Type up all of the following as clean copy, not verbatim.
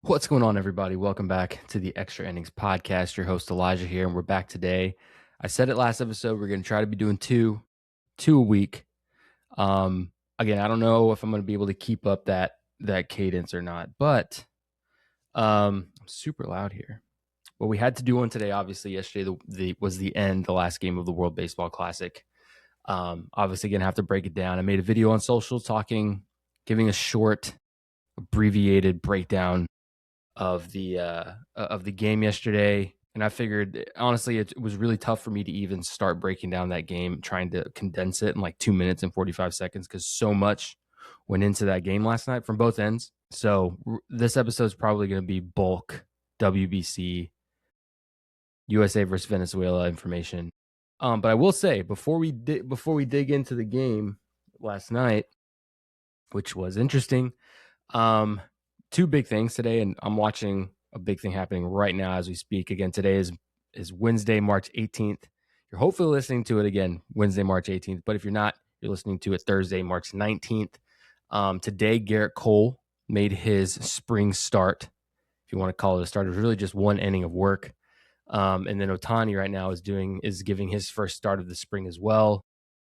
What's going on, everybody? Welcome back to the Extra Innings Podcast. Your host Elijah here, and we're back today. I said it last episode, we're going to try to be doing two a week. Again, I don't know if I'm going to be able to keep up that cadence or not, but I'm super loud here. Well, we had to do one today. Obviously, yesterday was the last game of the World Baseball Classic. Obviously, going to have to break it down. I made a video on social giving a short, abbreviated breakdown of the game yesterday, and I figured honestly it was really tough for me to even start breaking down that game, trying to condense it in like 2 minutes and 45 seconds because so much went into that game last night from both ends. So this episode is probably going to be bulk WBC, USA versus Venezuela information. But I will say before we dig into the game last night, which was interesting, two big things today, and I'm watching a big thing happening right now as we speak. Again, today is Wednesday, March 18th. You're hopefully listening to it again Wednesday, March 18th. But if you're not, you're listening to it Thursday, March 19th. Today, Garrett Cole made his spring start, if you want to call it a start. It was really just one inning of work. And then Ohtani right now is giving his first start of the spring as well,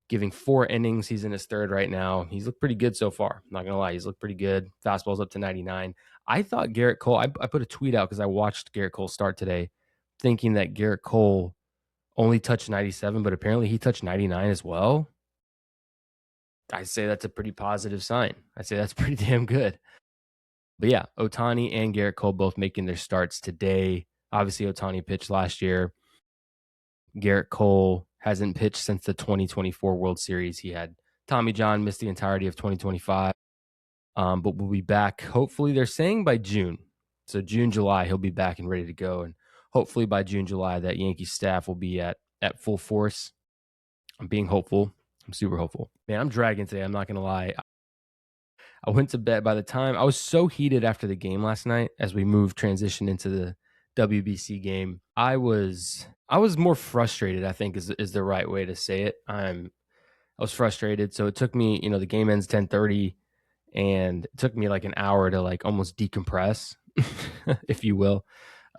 giving 4 innings. He's in his third right now. He's looked pretty good so far. I'm not going to lie. He's looked pretty good. Fastball's up to 99. I thought Garrett Cole, I put a tweet out because I watched Garrett Cole start today, thinking that Garrett Cole only touched 97, but apparently he touched 99 as well. I'd say that's a pretty positive sign. I'd say that's pretty damn good. But yeah, Ohtani and Garrett Cole both making their starts today. Obviously, Ohtani pitched last year. Garrett Cole hasn't pitched since the 2024 World Series. He had Tommy John, missed the entirety of 2025. But we'll be back. Hopefully, they're saying by June. So June, July, he'll be back and ready to go. And hopefully by June, July, that Yankees staff will be at full force. I'm being hopeful. I'm super hopeful. Man, I'm dragging today. I'm not going to lie. I went to bed by the time I was so heated after the game last night as we transitioned into the WBC game. I was more frustrated, I think is the right way to say it. I was frustrated. So it took me, the game ends 10:30 and it took me like an hour to like almost decompress, if you will.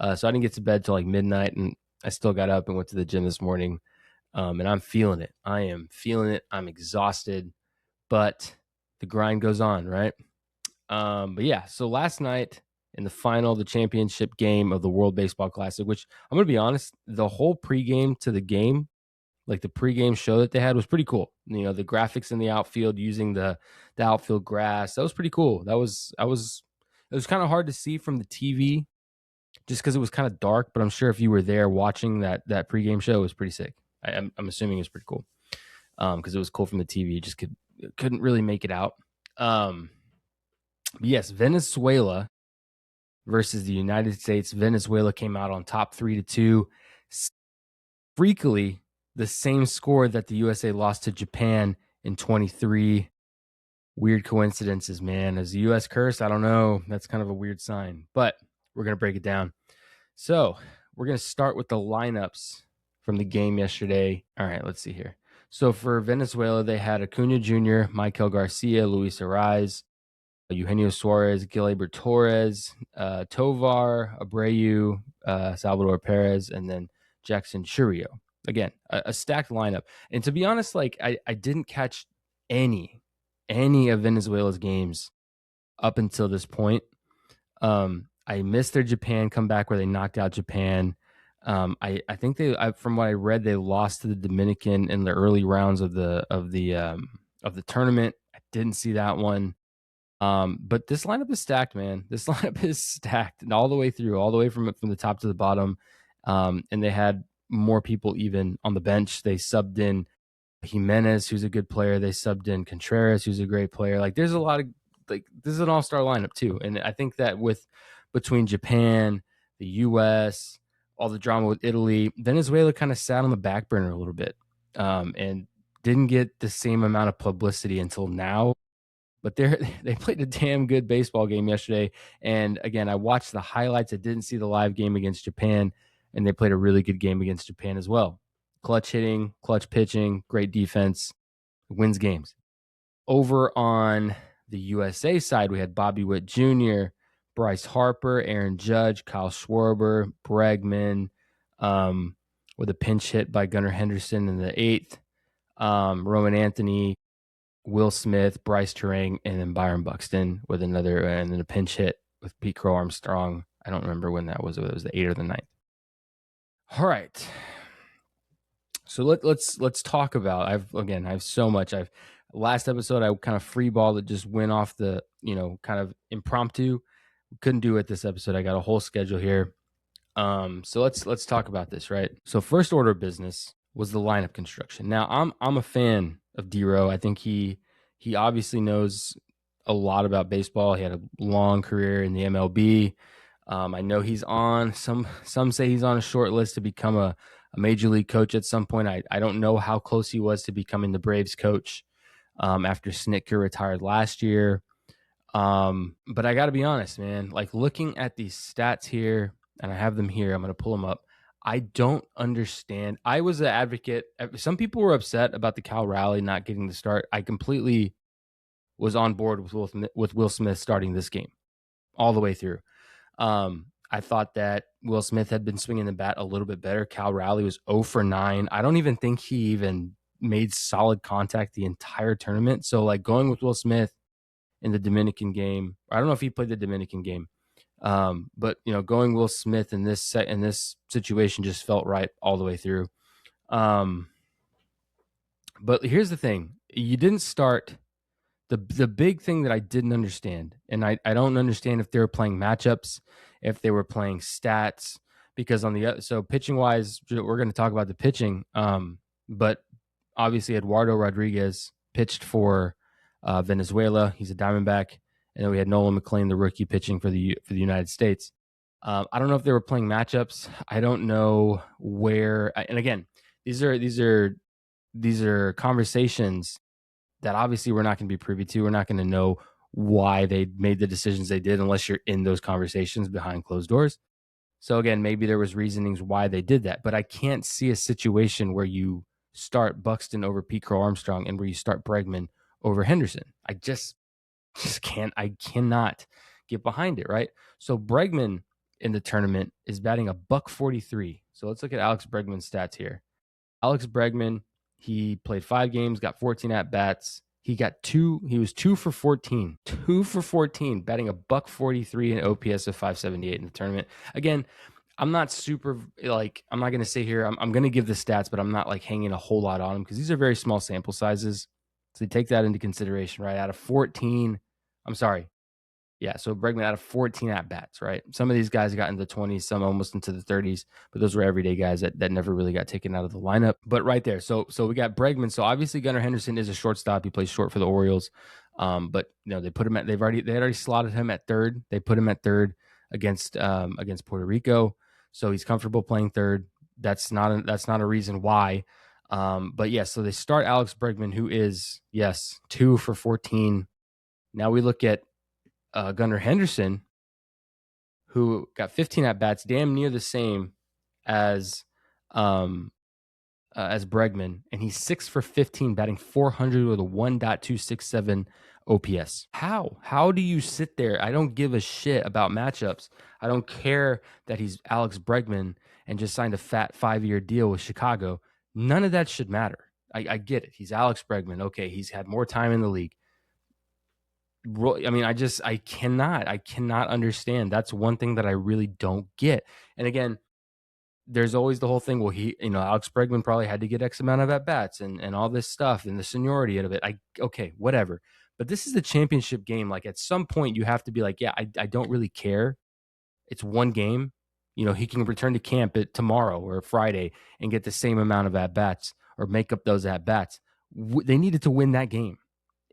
So I didn't get to bed till like midnight, and I still got up and went to the gym this morning. And I'm feeling it. I am feeling it. I'm exhausted, but the grind goes on, right? But yeah, so last night in the final, the championship game of the World Baseball Classic, which I'm going to be honest, the whole pregame to the game, like the pregame show that they had, was pretty cool. The graphics in the outfield using the outfield grass, that was pretty cool. It was kind of hard to see from the TV just because it was kind of dark, but I'm sure if you were there watching that pregame show, it was pretty sick. I'm assuming it was pretty cool because it was cool from the TV. You just couldn't really make it out. Yes, Venezuela versus the United States. Venezuela came out on top 3-2. Freakily, the same score that the USA lost to Japan in 23. Weird coincidences, man. Is the US cursed? I don't know. That's kind of a weird sign, but we're going to break it down. So we're going to start with the lineups from the game yesterday. All right, let's see here. So for Venezuela, they had Acuna Jr., Michael Garcia, Luis Ariz, Eugenio Suarez, Gilbert Torres, Tovar, Abreu, Salvador Perez, and then Jackson Chourio. Again, a stacked lineup. And to be honest, like I didn't catch any of Venezuela's games up until this point. I missed their Japan comeback where they knocked out Japan. I think from what I read, they lost to the Dominican in the early rounds of the tournament. I didn't see that one. But this lineup is stacked, man. This lineup is stacked and all the way through, all the way from the top to the bottom. And they had more people even on the bench. They subbed in Jimenez, who's a good player. They subbed in Contreras, who's a great player. Like there's a lot of this is an all-star lineup too. And I think that between Japan, the US, all the drama with Italy, Venezuela kind of sat on the back burner a little bit and didn't get the same amount of publicity until now. But they played a damn good baseball game yesterday. And again, I watched the highlights. I didn't see the live game against Japan, and they played a really good game against Japan as well. Clutch hitting, clutch pitching, great defense, wins games. Over on the USA side, we had Bobby Witt Jr., Bryce Harper, Aaron Judge, Kyle Schwarber, Bregman, with a pinch hit by Gunnar Henderson in the 8th, Roman Anthony, Will Smith, Bryce Turang, and then Byron Buxton with another, and then a pinch hit with Pete Crow Armstrong. I don't remember when that was. It was the 8th or the 9th. All right. So let's talk about. I have so much. Last episode I kind of freeballed it, just went off the kind of impromptu. Couldn't do it this episode. I got a whole schedule here. So let's talk about this, right? So first order of business was the lineup construction. Now I'm a fan of D-Row. I think he obviously knows a lot about baseball. He had a long career in the MLB. I know he's on some say he's on a short list to become a major league coach at some point. I don't know how close he was to becoming the Braves coach after Snitker retired last year. But I got to be honest, man, like looking at these stats here, and I have them here, I'm going to pull them up. I don't understand. I was an advocate. Some people were upset about the Cal Raleigh not getting the start. I completely was on board with Will Smith starting this game all the way through. I thought that Will Smith had been swinging the bat a little bit better. Cal Raleigh was 0 for 9. I don't even think he even made solid contact the entire tournament. So like going with Will Smith in the Dominican game, I don't know if he played the Dominican game, but going Will Smith in this situation just felt right all the way through. But here's the thing: you didn't start. The big thing that I didn't understand, and I don't understand if they were playing matchups, if they were playing stats, because so pitching wise, we're going to talk about the pitching. But obviously Eduardo Rodriguez pitched for Venezuela. He's a Diamondback, and then we had Nolan McLean, the rookie, pitching for the United States. I don't know if they were playing matchups. I don't know where. And again, these are conversations that obviously we're not going to be privy to. We're not going to know why they made the decisions they did unless you're in those conversations behind closed doors. So again, maybe there was reasonings why they did that, but I can't see a situation where you start Buxton over Pete Crow Armstrong and where you start Bregman over Henderson. I just can't. I cannot get behind it, right? So Bregman in the tournament is batting a $143. So let's look at Alex Bregman's stats here. Alex Bregman, he played 5 games, got 14 at bats. He was 2 for 14, batting a $143 and OPS of 578 in the tournament. Again, I'm not super I'm not going to say here, I'm going to give the stats, but I'm not like hanging a whole lot on them because these are very small sample sizes. So you take that into consideration, right? Out of 14, I'm sorry. Yeah, so Bregman out of 14 at-bats, right? Some of these guys got into the 20s, some almost into the 30s, but those were everyday guys that never really got taken out of the lineup. But right there, so we got Bregman. So obviously Gunnar Henderson is a shortstop. He plays short for the Orioles. But they put him they had already slotted him at third. They put him at third against Puerto Rico. So he's comfortable playing third. That's not a reason why. But yeah, so they start Alex Bregman, who is 2 for 14. Now we look at Gunnar Henderson, who got 15 at bats, damn near the same as Bregman, and he's 6 for 15, batting 400 with a 1.267 OPS. How do you sit there? I don't give a shit about matchups. I don't care that he's Alex Bregman and just signed a fat 5-year deal with Chicago. None of that should matter. I get it. He's Alex Bregman. Okay, he's had more time in the league. I mean, I cannot understand. That's one thing that I really don't get. And again, there's always the whole thing. Well, Alex Bregman probably had to get X amount of at bats and all this stuff and the seniority of it. Okay, whatever. But this is the championship game. Like at some point you have to be like, yeah, I don't really care. It's one game. He can return to camp tomorrow or Friday and get the same amount of at bats or make up those at bats. They needed to win that game.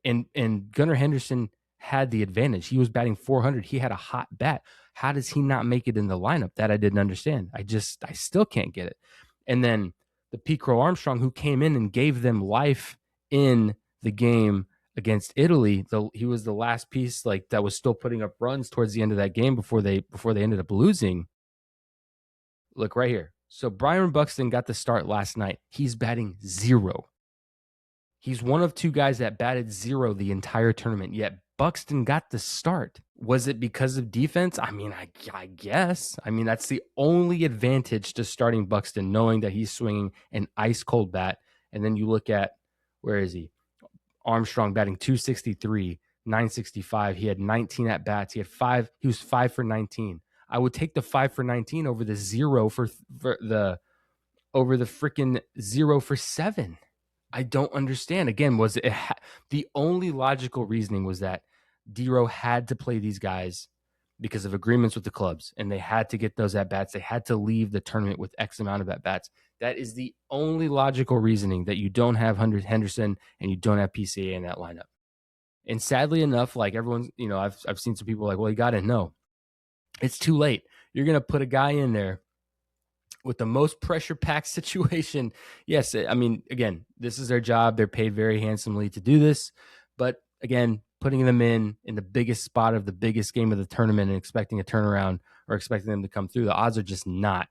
And Gunnar Henderson had the advantage. He was batting 400. He had a hot bat. How does he not make it in the lineup? That I didn't understand. I still can't get it. And then the Pete Crow Armstrong, who came in and gave them life in the game against Italy. He was the last piece that was still putting up runs towards the end of that game before they ended up losing. Look right here. So Byron Buxton got the start last night. He's batting 0. He's one of 2 guys that batted 0 the entire tournament, yet Buxton got the start. Was it because of defense? I mean, I guess. I mean, that's the only advantage to starting Buxton, knowing that he's swinging an ice cold bat. And then you look at, where is he? Armstrong batting 263, 965. He had 19 at bats. He was 5 for 19. I would take the 5 for 19 over the freaking 0 for 7. I don't understand. Again, the only logical reasoning was that Dero had to play these guys because of agreements with the clubs, and they had to get those at bats. They had to leave the tournament with X amount of at bats. That is the only logical reasoning, that you don't have Henderson and you don't have PCA in that lineup. And sadly enough, like everyone's, I've seen some people like, well, you got to know it's too late. You're going to put a guy in there with the most pressure-packed situation. Yes, I mean, again, this is their job. They're paid very handsomely to do this. But again, putting them in the biggest spot of the biggest game of the tournament and expecting a turnaround or expecting them to come through, the odds are just not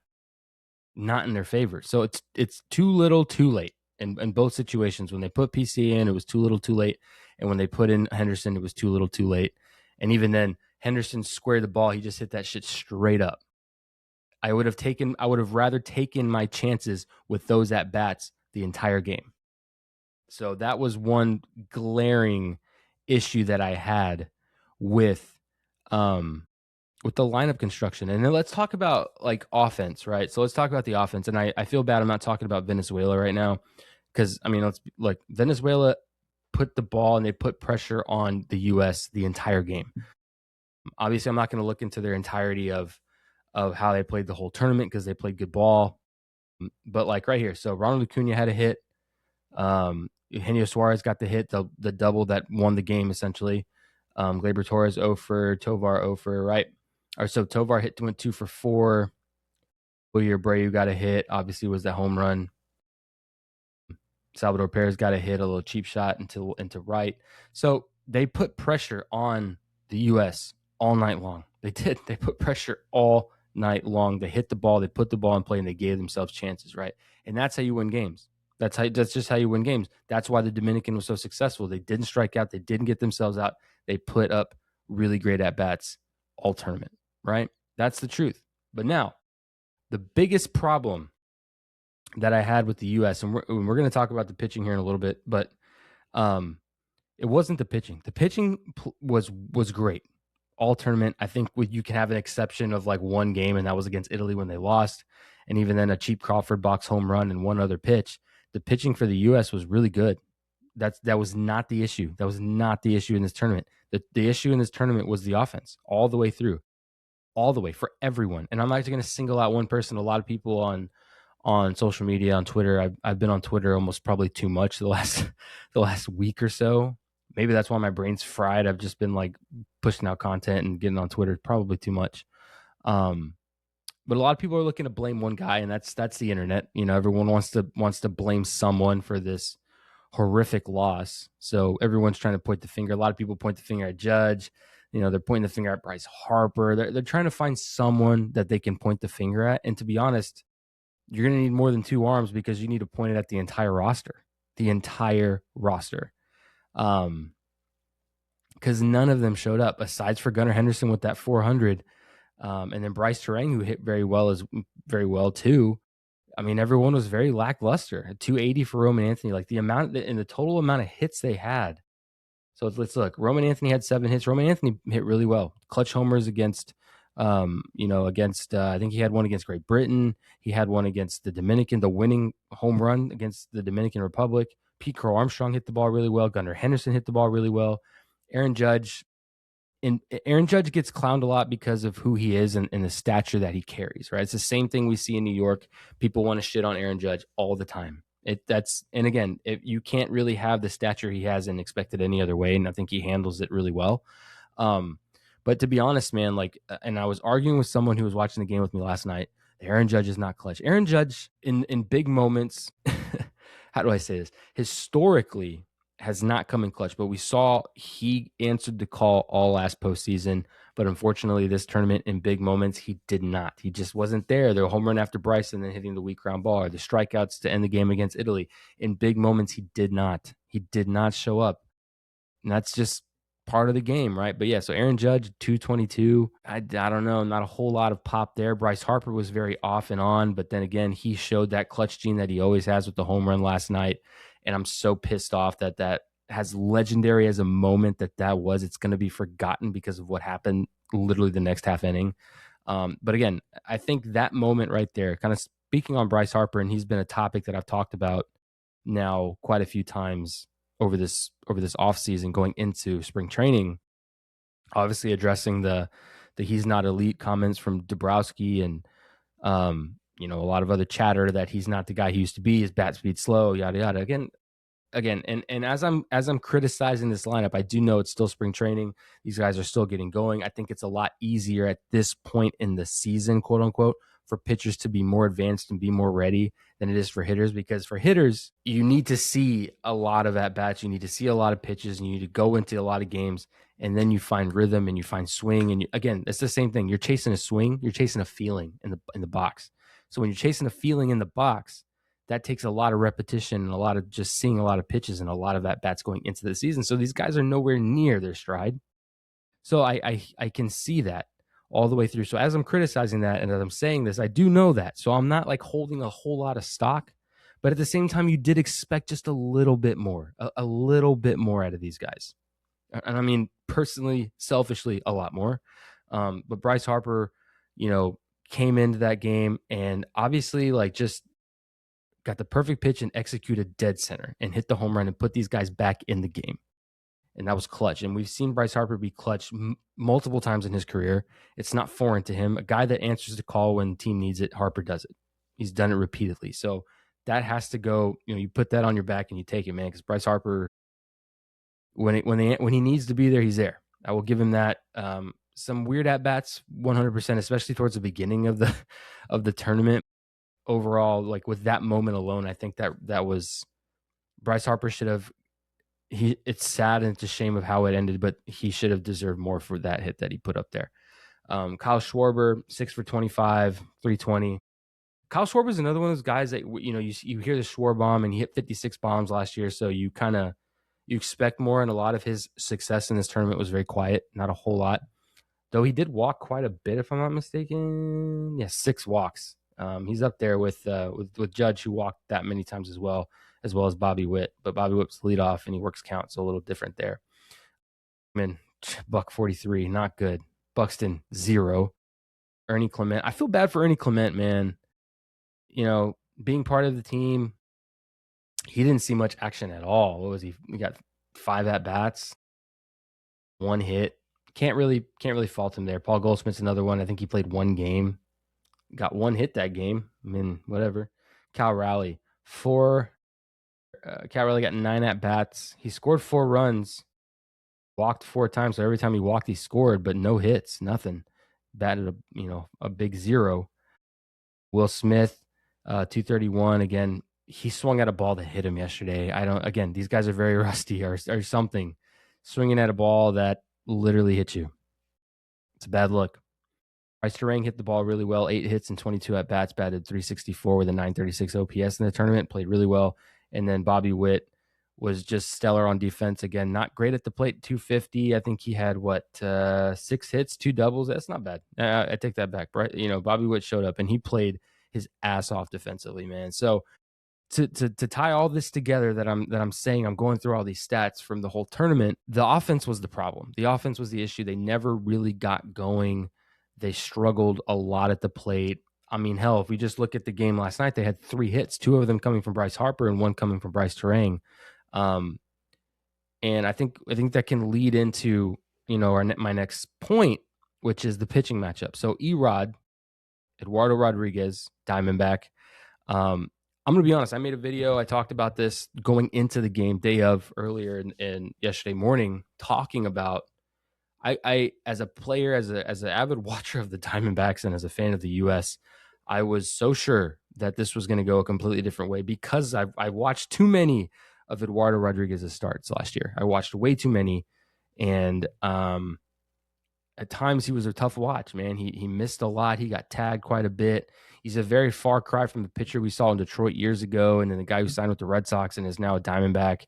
in their favor. So it's too little, too late in both situations. When they put PC in, it was too little, too late. And when they put in Henderson, it was too little, too late. And even then, Henderson squared the ball. He just hit that shit straight up. I would have rather taken my chances with those at bats the entire game. So that was one glaring issue that I had with the lineup construction. And then let's talk about like offense, right? So let's talk about the offense. And I feel bad I'm not talking about Venezuela right now, because I mean, Venezuela put the ball and they put pressure on the US the entire game. Obviously, I'm not going to look into their entirety of how they played the whole tournament, because they played good ball. But like right here, so Ronald Acuna had a hit. Eugenio Suarez got the hit, the double that won the game essentially. Gleyber Torres 0 for, Tovar 0 for, right? Or so Tovar went 2 for 4. Wilyer Abreu got a hit. Obviously, was that home run. Salvador Perez got a hit, a little cheap shot into right. So they put pressure on the U.S. all night long. They did. They put pressure all night long. They hit the ball, they put the ball in play, and they gave themselves chances, right? And that's how you win games. That's just how you win games. That's why the Dominican was so successful. They didn't strike out. They didn't get themselves out. They put up really great at-bats all tournament, right? That's the truth. But now, the biggest problem that I had with the U.S., and we're going to talk about the pitching here in a little bit, but it wasn't the pitching. The pitching was great all tournament. I think you can have an exception of like one game, and that was against Italy when they lost, and even then a cheap Crawford box home run and one other pitch. The pitching for the U.S. was really good. That was not the issue. That was not the issue in this tournament. The issue in this tournament was the offense all the way through, all the way for everyone. And I'm not going to single out one person. A lot of people on social media, on Twitter. I've been on Twitter almost probably too much the last week or so. Maybe that's why my brain's fried. I've just been like pushing out content and getting on Twitter probably too much. But a lot of people are looking to blame one guy, and that's the internet. Everyone wants to blame someone for this horrific loss. So everyone's trying to point the finger. A lot of people point the finger at Judge. They're pointing the finger at Bryce Harper. They're trying to find someone that they can point the finger at. And to be honest, you're going to need more than two arms, because you need to point it at the entire roster. Because none of them showed up, aside for Gunnar Henderson with that 400. And then Bryce Terang, who hit very well too. I mean, everyone was very lackluster. 280 for Roman Anthony, like the total amount of hits they had. So let's look. Roman Anthony had 7 hits. Roman Anthony hit really well. Clutch homers against, I think he had one against Great Britain. He had one against the Dominican, the winning home run against the Dominican Republic. Pete Crow Armstrong hit the ball really well. Gunnar Henderson hit the ball really well. Aaron Judge gets clowned a lot because of who he is and the stature that he carries, right? It's the same thing we see in New York. People want to shit on Aaron Judge all the time. And again, you can't really have the stature he has and expect it any other way. And I think he handles it really well. But to be honest, man, and I was arguing with someone who was watching the game with me last night. Aaron Judge is not clutch. Aaron Judge in big moments, how do I say this? Historically, has not come in clutch, but we saw he answered the call all last postseason. But unfortunately, this tournament in big moments, he did not. He just wasn't there. The home run after Bryson, then hitting the weak ground ball, or the strikeouts to end the game against Italy. In big moments, he did not. He did not show up. And that's just part of the game, right? But yeah, so Aaron Judge, 222. I don't know, not a whole lot of pop there. Bryce Harper was very off and on, but then again, he showed that clutch gene that he always has with the home run last night. And I'm so pissed off that as legendary as a moment that was, it's going to be forgotten because of what happened literally the next half inning. But again, I think that moment right there, kind of speaking on Bryce Harper, and he's been a topic that I've talked about now quite a few times over this offseason going into spring training, obviously addressing the he's not elite comments from Dabrowski and a lot of other chatter that he's not the guy he used to be, his bat speed slow, yada yada. Again, and as I'm criticizing this lineup, I do know it's still spring training. These guys are still getting going. I think it's a lot easier at this point in the season, quote unquote, for pitchers to be more advanced and be more ready than it is for hitters, because for hitters, you need to see a lot of at-bats, you need to see a lot of pitches, and you need to go into a lot of games, and then you find rhythm and you find swing. And again, it's the same thing. You're chasing a swing, you're chasing a feeling in the box. So when you're chasing a feeling in the box, that takes a lot of repetition and a lot of just seeing a lot of pitches and a lot of at-bats going into the season. So these guys are nowhere near their stride. So I can see that all the way through. So as I'm criticizing that and as I'm saying this, I do know that. So I'm not like holding a whole lot of stock. But at the same time, you did expect just a little bit more, a little bit more out of these guys. And I mean, personally, selfishly, a lot more. But Bryce Harper, came into that game and obviously just got the perfect pitch and executed dead center and hit the home run and put these guys back in the game. And that was clutch. And we've seen Bryce Harper be clutch multiple times in his career. It's not foreign to him. A guy that answers the call when the team needs it, Harper does it. He's done it repeatedly. So that has to go, you put that on your back and you take it, man, because Bryce Harper, when he needs to be there, he's there. I will give him that. Some weird at-bats, 100%, especially towards the beginning of the tournament. Overall, with that moment alone, I think that was Bryce Harper should have. It's sad and it's a shame of how it ended, but he should have deserved more for that hit that he put up there. Kyle Schwarber, 6 for 25, 320. Kyle Schwarber is another one of those guys that you hear the Schwarber bomb, and he hit 56 bombs last year, so you expect more. And a lot of his success in this tournament was very quiet, not a whole lot. Though he did walk quite a bit, if I'm not mistaken. Yeah, 6 walks. He's up there with Judge, who walked that many times as well as Bobby Witt. But Bobby Witt's leadoff, and he works count, so a little different there. Buck 43, not good. Buxton, 0. Ernie Clement. I feel bad for Ernie Clement, man. Being part of the team, he didn't see much action at all. What was he? He got 5 at-bats, 1 hit. Can't really fault him there. Paul Goldschmidt's another one. I think he played 1 game. Got 1 hit that game. I mean, whatever. Cal Raleigh, 4. Cal Raleigh got 9 at-bats. He scored 4 runs, walked 4 times. So every time he walked, he scored, but no hits, nothing. Batted a big 0. Will Smith, 231. Again, he swung at a ball that hit him yesterday. Again, these guys are very rusty or something. Swinging at a ball that literally hit you. It's a bad look. Bryce Terang hit the ball really well. 8 hits and 22 at-bats, batted 364 with a 936 OPS in the tournament, played really well. And then Bobby Witt was just stellar on defense. Again, not great at the plate, 250. I think he had, 6 hits, 2 doubles. That's not bad. I take that back. Bobby Witt showed up, and he played his ass off defensively, man. So to tie all this together that I'm saying, I'm going through all these stats from the whole tournament, the offense was the problem. The offense was the issue. They never really got going. They struggled a lot at the plate. I mean, hell, if we just look at the game last night, they had 3 hits, 2 of them coming from Bryce Harper and 1 coming from Bryce Terang. And I think that can lead into, my next point, which is the pitching matchup. So Erod, Eduardo Rodriguez, Diamondback. I'm going to be honest. I made a video. I talked about this going into the game day of earlier in yesterday morning, talking about I as a player, as an avid watcher of the Diamondbacks and as a fan of the U.S., I was so sure that this was going to go a completely different way because I watched too many of Eduardo Rodriguez's starts last year. I watched way too many, and at times he was a tough watch, man. He missed a lot. He got tagged quite a bit. He's a very far cry from the pitcher we saw in Detroit years ago, and then the guy who signed with the Red Sox and is now a Diamondback.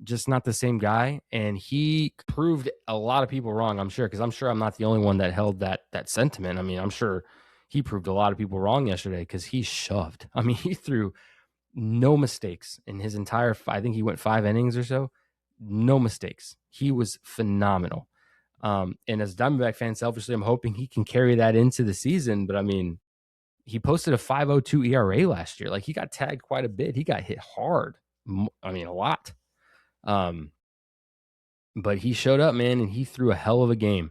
Just not the same guy. And he proved a lot of people wrong, I'm sure, because I'm sure I'm not the only one that held that sentiment. I mean, I'm sure he proved a lot of people wrong yesterday because he shoved. I mean, he threw no mistakes in his entire, I think he went 5 innings or so. No mistakes. He was phenomenal. And as a Diamondback fan, selfishly, I'm hoping he can carry that into the season. But I mean, he posted a 5.02 ERA last year. Like, he got tagged quite a bit. He got hit hard. I mean, a lot. But he showed up, man, and he threw a hell of a game.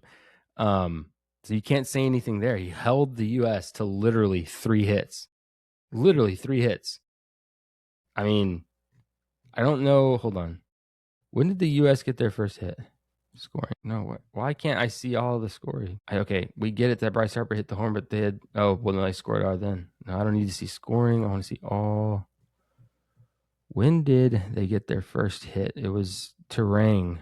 So you can't say anything there. He held the U.S. to literally 3 hits. Literally 3 hits. I mean, I don't know. Hold on. When did the U.S. get their first hit? Scoring. No, what? Why can't I see all the scoring? Okay, we get it that Bryce Harper hit the horn, but they had. Oh, well, no, they scored all then. No, I don't need to see scoring. I want to see all. When did they get their first hit? It was Terang.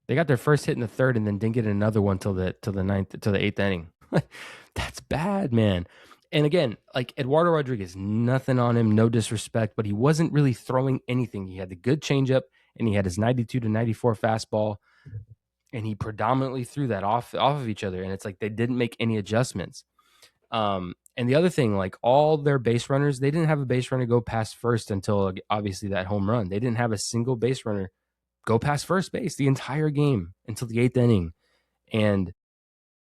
They got their first hit in the 3rd and then didn't get another one till the 8th inning. That's bad, man. And again, like Eduardo Rodriguez, nothing on him, no disrespect, but he wasn't really throwing anything. He had the good changeup and he had his 92 to 94 fastball, and he predominantly threw that off of each other. And it's like they didn't make any adjustments. And the other thing, like all their base runners, they didn't have a base runner go past first until obviously that home run. They didn't have a single base runner go past first base the entire game until the 8th inning. And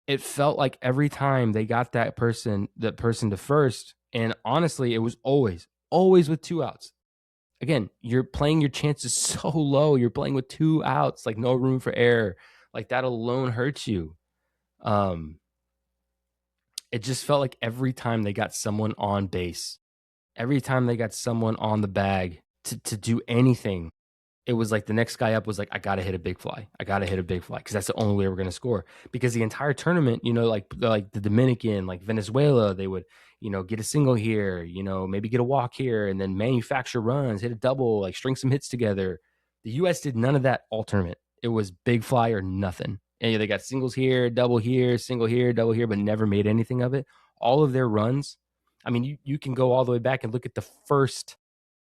it felt like every time they got that person to first, and honestly, it was always with 2 outs. Again, you're playing your chances so low. You're playing with 2 outs, like no room for error. Like that alone hurts you. It just felt like every time they got someone on base, every time they got someone on the bag to do anything, it was like the next guy up was like, I got to hit a big fly. I got to hit a big fly because that's the only way we're going to score. Because the entire tournament, like the Dominican, like Venezuela, they would, get a single here, maybe get a walk here and then manufacture runs, hit a double, like string some hits together. The U.S. did none of that all tournament. It was big fly or nothing. And they got singles here, double here, single here, double here, but never made anything of it. All of their runs, I mean, you can go all the way back and look at the first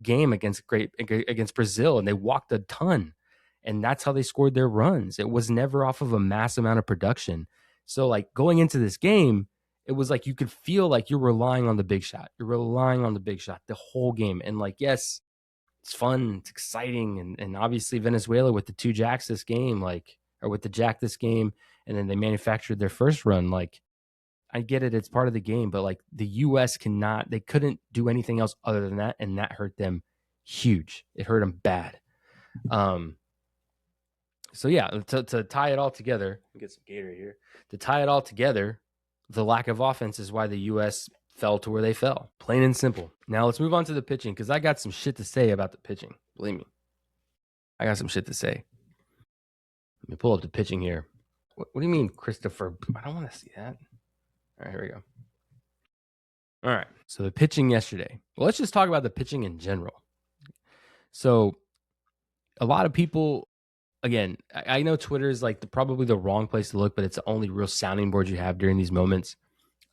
game against Brazil, and they walked a ton, and that's how they scored their runs. It was never off of a mass amount of production. So like going into this game, it was like you could feel like you're relying on the big shot. You're relying on the big shot the whole game. And like, yes, it's fun, it's exciting, and obviously Venezuela with the 2 jacks this game, or with the jack this game, and then they manufactured their first run. Like, I get it, it's part of the game, but like the U.S. they couldn't do anything else other than that, and that hurt them huge. It hurt them bad. So yeah, to tie it all together, get some Gator here. To tie it all together, the lack of offense is why the U.S. fell to where they fell, plain and simple. Now let's move on to the pitching, because I got some shit to say about the pitching. Believe me, I got some shit to say. Let me pull up the pitching here. What do you mean, Christopher? I don't want to see that. All right, here we go. All right, so the pitching yesterday. Well, let's just talk about the pitching in general. So a lot of people, again, I know Twitter is like probably the wrong place to look, but it's the only real sounding board you have during these moments.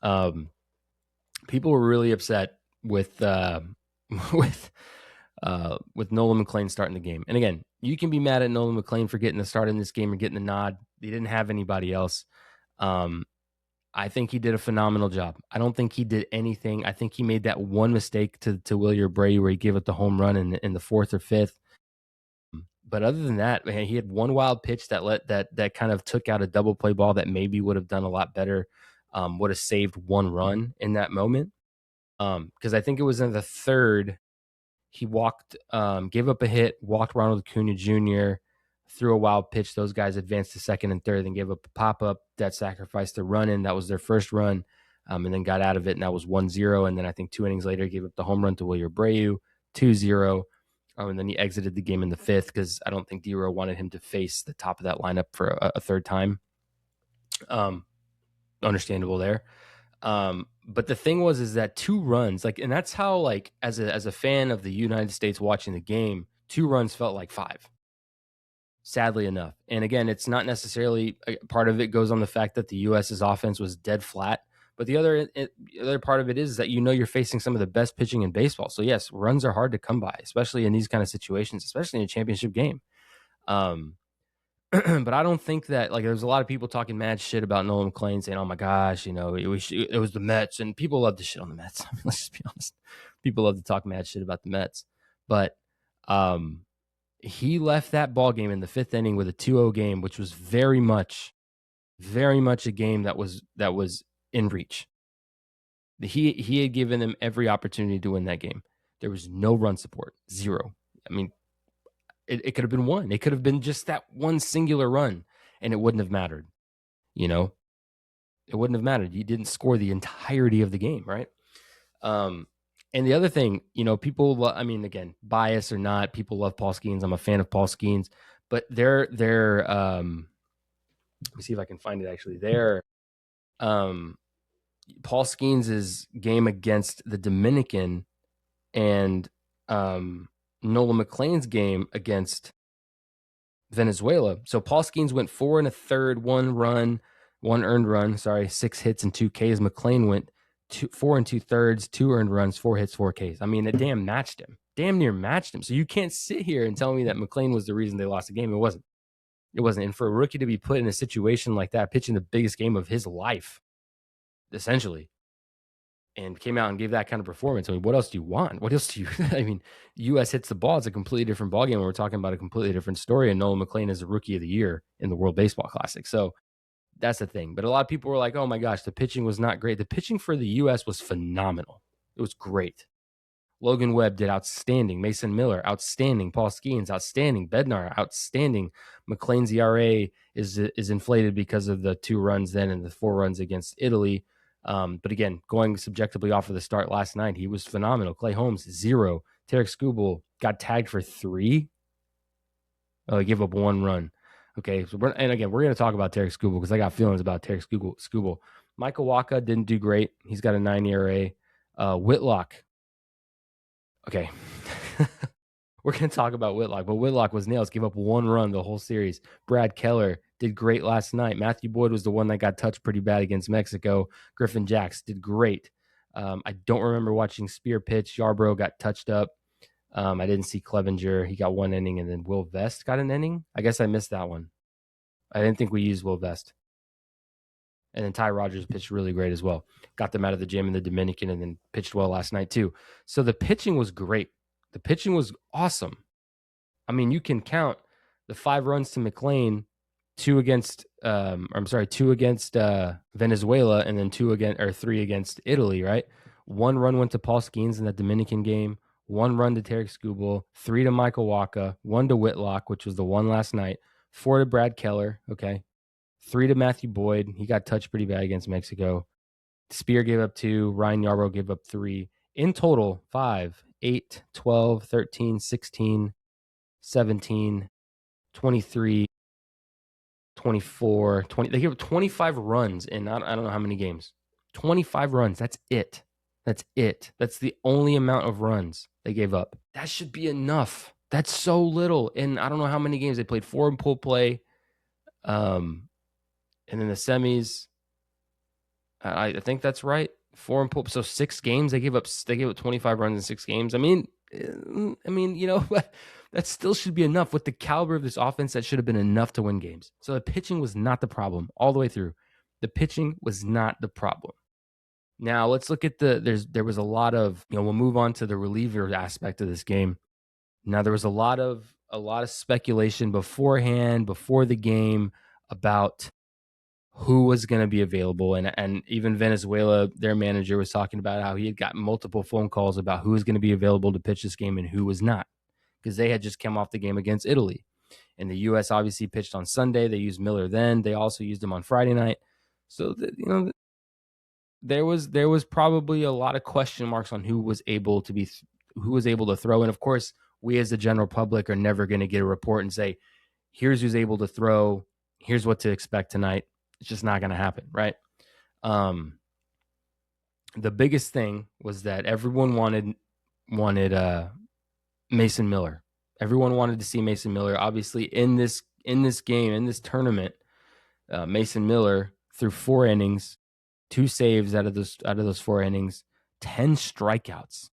People were really upset with with Nolan McLean starting the game. And again, you can be mad at Nolan McLean for getting the start in this game or getting the nod. He didn't have anybody else. I think he did a phenomenal job. I don't think he did anything. I think he made that one mistake to Willie Abreu where he gave up the home run in the 4th or 5th. But other than that, man, he had one wild pitch that kind of took out a double play ball that maybe would have done a lot better, would have saved 1 run in that moment. Because I think it was in the 3rd, he gave up a hit, walked Ronald Acuna Jr., threw a wild pitch. Those guys advanced to 2nd and 3rd, then gave up a pop-up that sacrificed the run in. That was their first run, and then got out of it, and that was 1-0. And then I think 2 innings later, he gave up the home run to Willie Abreu, 2-0. And then he exited the game in the 5th because I don't think D-Row wanted him to face the top of that lineup for a 3rd time. Understandable there. But the thing is that 2 runs, like, and that's how, like, as a fan of the United States watching the game, 2 runs felt like 5. Sadly enough. And again, it's not necessarily part of it goes on the fact that the US's offense was dead flat, But the other part of it is that you're facing some of the best pitching in baseball. So yes, runs are hard to come by, especially in these kind of situations, especially in a championship game. Um, but I don't think that, like, there's a lot of people talking mad shit about Nolan McLean, saying, "Oh my gosh, it was the Mets," and people love to shit on the Mets. I mean, let's just be honest. People love to talk mad shit about the Mets, but he left that ball game in the fifth inning with a 2-0 game, which was very much a game that was in reach. He had given them every opportunity to win that game. There was no run support, zero. I mean, it could have been one. It could have been just that one singular run, and it wouldn't have mattered. It wouldn't have mattered. You didn't score the entirety of the game, right? And the other thing, people, I mean, again, bias or not, people love Paul Skeens. I'm a fan of Paul Skeens, but they're let me see if I can find it actually. Paul Skeens' game against the Dominican and Nolan McLean's game against Venezuela. So Paul Skeens went 4 1/3, 1 earned run, 6 hits and 2 Ks. McLean went 4 2/3, 2 earned runs, 4 hits, 4 Ks. I mean, it damn near matched him. So you can't sit here and tell me that McLean was the reason they lost the game. It wasn't. And for a rookie to be put in a situation like that, pitching the biggest game of his life, essentially, and came out and gave that kind of performance. I mean, what else do you want? What else do you? I mean, U.S. hits the ball. It's a completely different ballgame when we're talking about a completely different story. And Nolan McLean is a Rookie of the Year in the World Baseball Classic. So that's the thing. But a lot of people were like, "Oh my gosh, the pitching was not great." The pitching for the U.S. was phenomenal. It was great. Logan Webb did outstanding. Mason Miller, outstanding. Paul Skeens, outstanding. Bednar, outstanding. McLean's ERA is inflated because of the 2 runs then and the 4 runs against Italy. But again, going subjectively off of the start last night, he was phenomenal. Clay Holmes, 0. Tarek Skubal got tagged for 3. He gave up 1 run. Okay, so we're going to talk about Tarek Skubal because I got feelings about Tarek Skubal. Michael Wacha didn't do great. He's got a 9 ERA. Whitlock. Okay. We're going to talk about Whitlock, but Whitlock was nails. Gave up 1 run the whole series. Brad Keller did great last night. Matthew Boyd was the one that got touched pretty bad against Mexico. Griffin Jacks did great. I don't remember watching Spear pitch. Yarbrough got touched up. I didn't see Clevenger. He got 1 inning, and then Will Vest got an inning. I guess I missed that one. I didn't think we used Will Vest. And then Ty Rogers pitched really great as well. Got them out of the gym in the Dominican and then pitched well last night too. So the pitching was great. The pitching was awesome. I mean, you can count the 5 runs to McLean, 2 against Venezuela, and then 3 against Italy, right? 1 run went to Paul Skeens in that Dominican game, 1 run to Tarek Skubal, 3 to Michael Wacha, 1 to Whitlock, which was the one last night, 4 to Brad Keller, okay, 3 to Matthew Boyd. He got touched pretty bad against Mexico. Spear gave up 2. Ryan Yarbrough gave up 3. In total, 5, 8, 12, 13, 16, 17, 23, 24, 20. They gave up 25 runs in I don't know how many games. 25 runs. That's it. That's the only amount of runs they gave up. That should be enough. That's so little. And I don't know how many games they played. 4 in pool play. And then the semis, I think that's right. 4 in pool. So 6 games they gave up 25 runs in 6 games. I mean, that still should be enough. With the caliber of this offense, that should have been enough to win games. So the pitching was not the problem all the way through. The pitching was not the problem. Now let's look at there was a lot of, we'll move on to the reliever aspect of this game. Now there was a lot of speculation beforehand, before the game, about who was going to be available. And even Venezuela, their manager, was talking about how he had gotten multiple phone calls about who was going to be available to pitch this game and who was not, because they had just come off the game against Italy. And the U.S. obviously pitched on Sunday. They used Miller then. They also used him on Friday night. So, there was probably a lot of question marks on who was able to throw. And of course, we as the general public are never going to get a report and say, here's who's able to throw, here's what to expect tonight. It's just not going to happen, right? The biggest thing was that everyone wanted Mason Miller. Everyone wanted to see Mason Miller. Obviously, in this game, in this tournament, Mason Miller threw 4 innings, 2 saves out of those 4 innings, 10 strikeouts.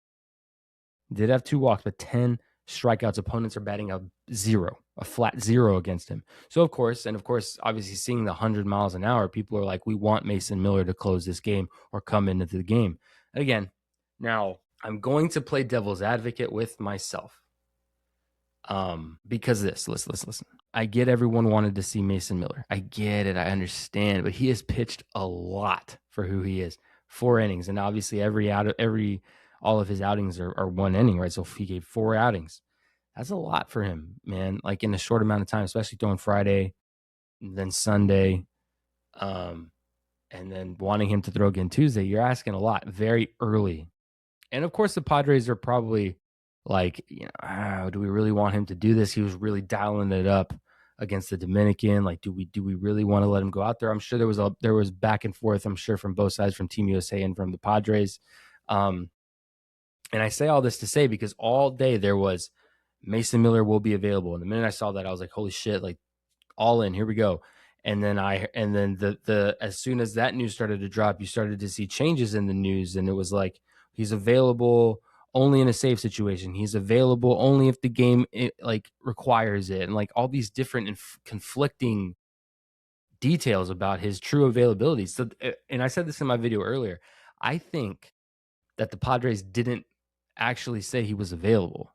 Did have 2 walks, but 10 strikeouts. Opponents are batting a flat 0 against him. So, of course, obviously seeing the 100 miles an hour, people are like, we want Mason Miller to close this game or come into the game. Again, now I'm going to play devil's advocate with myself. Because listen. I get everyone wanted to see Mason Miller. I get it. I understand, but he has pitched a lot for who he is. 4 innings, and obviously all of his outings are 1 inning, right? So if he gave 4 outings, that's a lot for him, man. Like in a short amount of time, especially throwing Friday, then Sunday, and then wanting him to throw again Tuesday. You're asking a lot very early, and of course the Padres are probably like, do we really want him to do this? He was really dialing it up against the Dominican. Like, do we really want to let him go out there? I'm sure there was back and forth, I'm sure, from both sides, from Team USA and from the Padres. And I say all this to say, because all day there was Mason Miller will be available. And the minute I saw that, I was like, holy shit, like, all in, here we go. And then as soon as that news started to drop, you started to see changes in the news, and it was like, he's available only in a safe situation. He's available only if the game requires it, and like all these different and conflicting details about his true availability. So, and I said this in my video earlier, I think that the Padres didn't actually say he was available.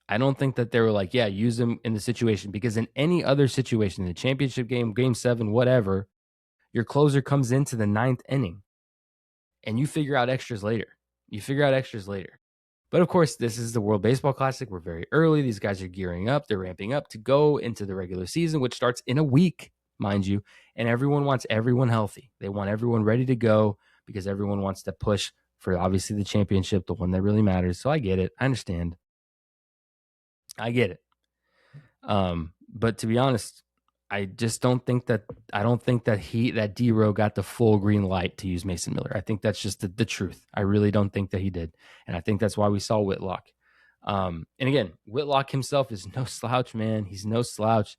I don't think that they were like, yeah, use him in the situation, because in any other situation, in the championship game, game 7, whatever, your closer comes into the 9th inning and you figure out extras later. But of course, this is the World Baseball Classic. We're very early. These guys are gearing up. They're ramping up to go into the regular season, which starts in a week, mind you. And everyone wants everyone healthy. They want everyone ready to go, because everyone wants to push for, obviously, the championship, the one that really matters. So I get it. I understand. I get it. But to be honest, I just don't think that D-Row got the full green light to use Mason Miller. I think that's just the truth. I really don't think that he did. And I think that's why we saw Whitlock. And again, Whitlock himself is no slouch, man. He's no slouch.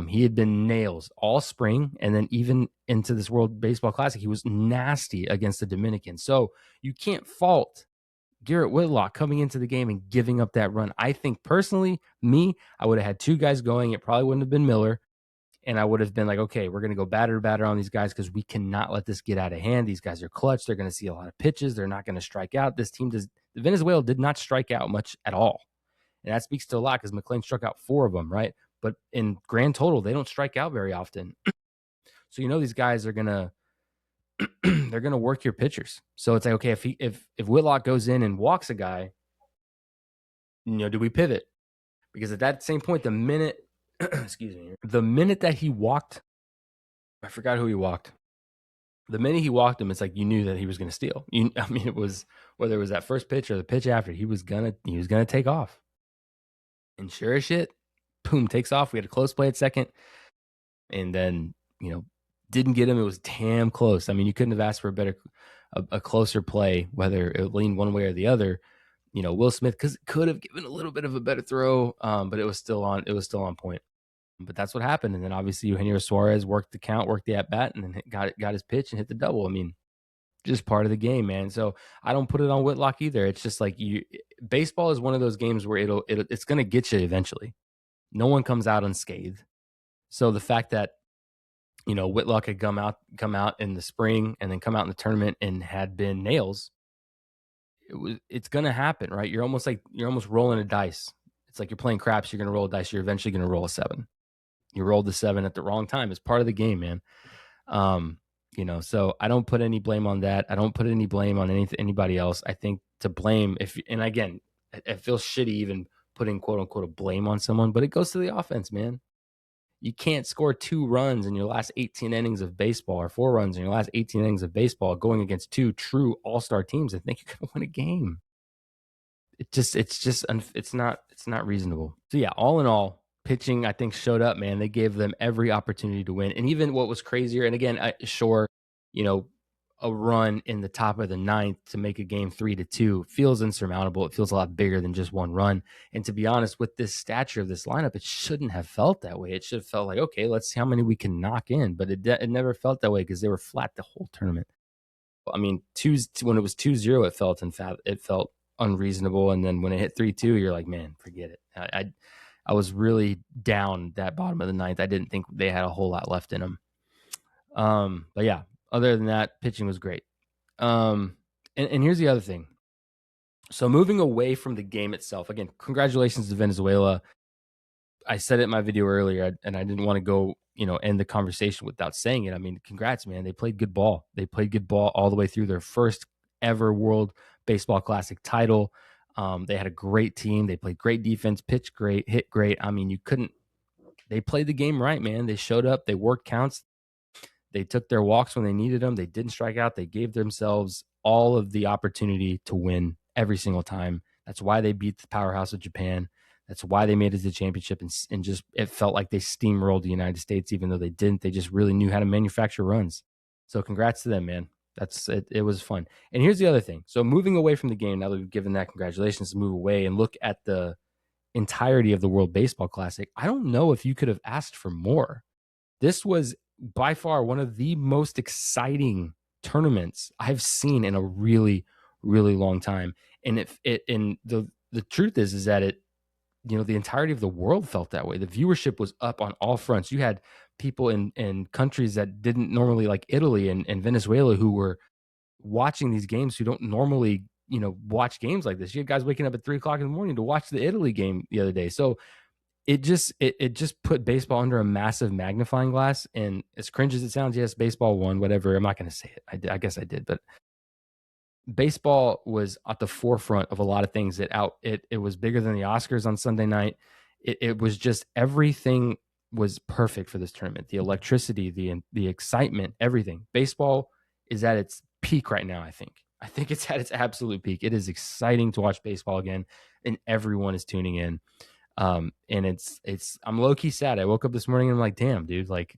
He had been nails all spring, and then even into this World Baseball Classic, he was nasty against the Dominican. So you can't fault Garrett Whitlock coming into the game and giving up that run. I think personally, I would have had 2 guys going. It probably wouldn't have been Miller. And I would have been like, okay, we're going to go batter on these guys, because we cannot let this get out of hand. These guys are clutch. They're going to see a lot of pitches. They're not going to strike out. Venezuela did not strike out much at all. And that speaks to a lot, because McLean struck out 4 of them, right? But in grand total, they don't strike out very often. So these guys are going to they're going to work your pitchers. So it's like, okay, if Whitlock goes in and walks a guy, do we pivot? Because at that same point, the minute that he walked, I forgot who he walked. The minute he walked him, it's like you knew that he was going to steal. It was, whether it was that first pitch or the pitch after, he was gonna take off. And sure as shit, boom, takes off. We had a close play at second, and then didn't get him. It was damn close. You couldn't have asked for a closer play, whether it leaned one way or the other. Will Smith could have given a little bit of a better throw, but it was still on point. But that's what happened. And then obviously Eugenio Suarez worked the count, worked the at bat, and then got his pitch and hit the double. Just part of the game, man. So I don't put it on Whitlock either. It's just like baseball is one of those games where it's going to get you eventually. No one comes out unscathed. So the fact that Whitlock had come out in the spring and then come out in the tournament and had been nails, it's going to happen, right? You're almost rolling a dice. It's like you're playing craps. You're going to roll a dice. You're eventually going to roll a 7. You rolled the 7 at the wrong time. It's part of the game, man. So I don't put any blame on that. I don't put any blame on anybody else. I think to blame, and again, it feels shitty even putting quote unquote a blame on someone, but it goes to the offense, man. You can't score 2 runs in your last 18 innings of baseball, or 4 runs in your last 18 innings of baseball, going against 2 true all-star teams and think you're going to win a game. It's not reasonable. So yeah, all in all, pitching, I think, showed up, man. They gave them every opportunity to win. And even what was crazier, and again, a run in the top of the 9th to make a game 3-2 feels insurmountable. It feels a lot bigger than just one run. And to be honest, with this stature of this lineup, it shouldn't have felt that way. It should have felt like, okay, let's see how many we can knock in. But it never felt that way, because they were flat the whole tournament. I mean, when it was 2-0, it felt unreasonable, and then when it hit 3-2, you're like, man, forget it. I was really down that bottom of the ninth. I didn't think they had a whole lot left in them. But yeah, other than that, pitching was great. And here's the other thing. So moving away from the game itself, again, congratulations to Venezuela. I said it in my video earlier, and I didn't want to go, end the conversation without saying it. I mean, congrats, man. They played good ball. They played good ball all the way through their first ever World Baseball Classic title. They had a great team. They played great defense, pitched great, hit great. I mean, they played the game right, man. They showed up. They worked counts. They took their walks when they needed them. They didn't strike out. They gave themselves all of the opportunity to win every single time. That's why they beat the powerhouse of Japan. That's why they made it to the championship, and just it felt like they steamrolled the United States, even though they didn't. They just really knew how to manufacture runs. So congrats to them, man. That's it. It was fun. And here's the other thing. So moving away from the game, now that we've given that congratulations, to move away and look at the entirety of the World Baseball Classic, I don't know if you could have asked for more. This was by far one of the most exciting tournaments I've seen in a really, really long time. And the truth is that the entirety of the world felt that way. The viewership was up on all fronts. You had people in countries that didn't normally, like Italy and Venezuela, who were watching these games, who don't normally, watch games like this. You had guys waking up at 3:00 in the morning to watch the Italy game the other day. So it just put baseball under a massive magnifying glass. And as cringe as it sounds, yes, baseball won, whatever. I'm not going to say it. I guess I did, but baseball was at the forefront of a lot of things. It was bigger than the Oscars on Sunday night. It was just, everything was perfect for this tournament. The electricity, the excitement, everything. Baseball is at its peak right now. I think it's at its absolute peak. It is exciting to watch baseball again, and everyone is tuning in. And I'm low key sad. I woke up this morning and I'm like, damn, dude, like,